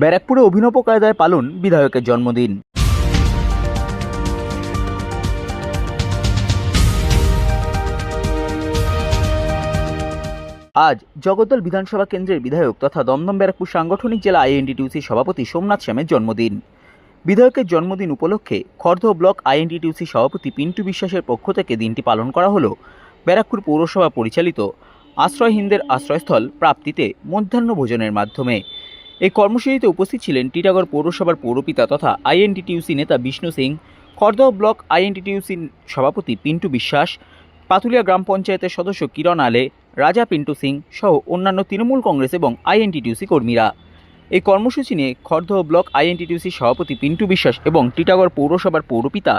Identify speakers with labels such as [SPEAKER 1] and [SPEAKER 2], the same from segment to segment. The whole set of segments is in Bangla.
[SPEAKER 1] ব্যারাকপুরে অভিনব কায়দায় পালন বিধায়কের জন্মদিন। আজ জগদ্দল বিধানসভা কেন্দ্রের বিধায়ক তথা দমদম ব্যারাকপুর সাংগঠনিক জেলা আইএনটিটিউসি সভাপতি সোমনাথ শ্যামের জন্মদিন। বিধায়কের জন্মদিন উপলক্ষে খড়দহ ব্লক আইএনটিটিউসি সভাপতি পিন্টু বিশ্বাসের পক্ষ থেকে দিনটি পালন করা হলো ব্যারাকপুর পৌরসভা পরিচালিত আশ্রয়হীনদের আশ্রয়স্থল প্রাপ্তিতে মধ্যাহ্ন ভোজনের মাধ্যমে। এই কর্মসূচিতে উপস্থিত ছিলেন টিটাগড় পৌরসভার পৌরপিতা তথা আইএনটিটিউসি নেতা বিষ্ণু সিং, খড়দহ ব্লক আইএনটিটিউসি সভাপতি পিন্টু বিশ্বাস, পাতুলিয়া গ্রাম পঞ্চায়েতের সদস্য কিরণ আলে, রাজা পিন্টু সিং সহ অন্যান্য তৃণমূল কংগ্রেস এবং আইএনটিটিউসি কর্মীরা। এই কর্মসূচি নিয়ে খড়দহ ব্লক আইএনটিটিউসি সভাপতি পিন্টু বিশ্বাস এবং টিটাগড় পৌরসভার পৌরপিতা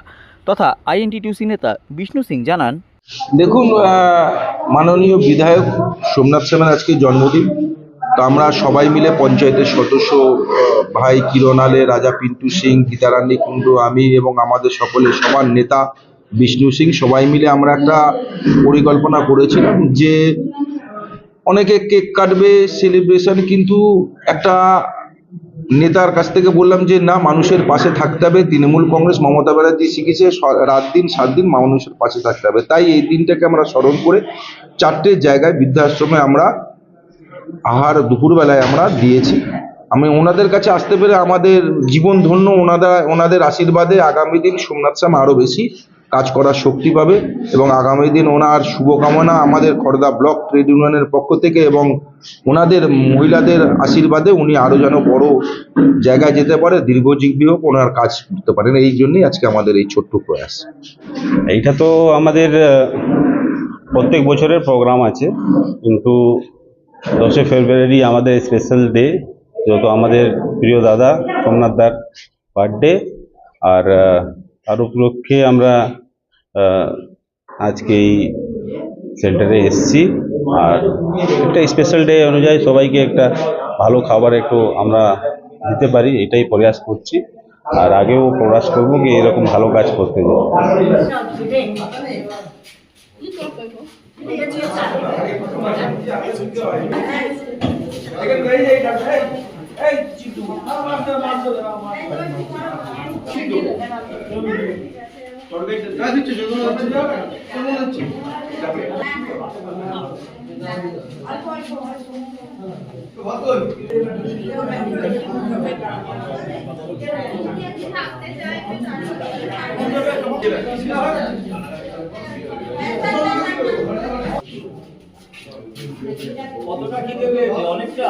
[SPEAKER 1] তথা আইএনটিটিউসি নেতা বিষ্ণু সিং জানান,
[SPEAKER 2] দেখুন, মাননীয় বিধায়ক সোমনাথ শ্যামের আজকে জন্মদিন। তো আমরা সবাই মিলে পঞ্চায়েতের সদস্য ভাই কিরণ আলে, রাজা পিন্টু সিং, গীতারানী কুণ্ডু, আমি এবং আমাদের সকলের সবার নেতা বিষ্ণু সিং সবাই মিলে আমরা একটা পরিকল্পনা করেছিলাম যে অনেকে কেক কাটবে, সেলিব্রেশন, কিন্তু একটা নেতার কাছ থেকে বললাম যে না, মানুষের পাশে থাকতে হবে। তৃণমূল কংগ্রেস মমতা ব্যানার্জি শিখেছে রাত দিন 7 দিন মানুষের পাশে থাকতে হবে। তাই এই দিনটাকে আমরা স্মরণ করে 4টে জায়গায় বৃদ্ধাশ্রমে আমরা দুপুরবেলায় আমরা দিয়েছি। আমি ওনাদের কাছে আসতে পেরে আমাদের জীবন ধন্য। ওনাদের আশীর্বাদে আগামী দিন সোমনাথ শ্যাম আরও বেশি কাজ করার শক্তি পাবে এবং আগামী দিন ওনার শুভকামনা আমাদের খড়দা ব্লক ট্রেড ইউনিয়নের পক্ষ থেকে এবং ওনাদের মহিলাদের আশীর্বাদে উনি আরও যেন বড় জায়গায় যেতে পারে, দীর্ঘজীবী হোক, ওনার কাজ করতে পারেন। এই জন্যই আজকে আমাদের এই ছোট্ট প্রয়াস।
[SPEAKER 3] এইটা তো আমাদের প্রত্যেক বছরের প্রোগ্রাম আছে, কিন্তু 10 ফেব্রুয়ারি আমাদের স্পেশাল ডে, যেহেতু আমাদের প্রিয় দাদা সোমনাথ দার বার্থডে। আর তার উপলক্ষে আমরা আজকে এই সেন্টারে এসেছি। আর একটা স্পেশাল ডে অনুযায়ী সবাইকে একটা ভালো খাবার একটু আমরা দিতে পারি, এটাই প্রয়াস করছি। আর আগেও প্রয়াস করবো কি এরকম ভালো কাজ করতে যাবো।
[SPEAKER 4] কতটা কি দেবে? অনেকটা।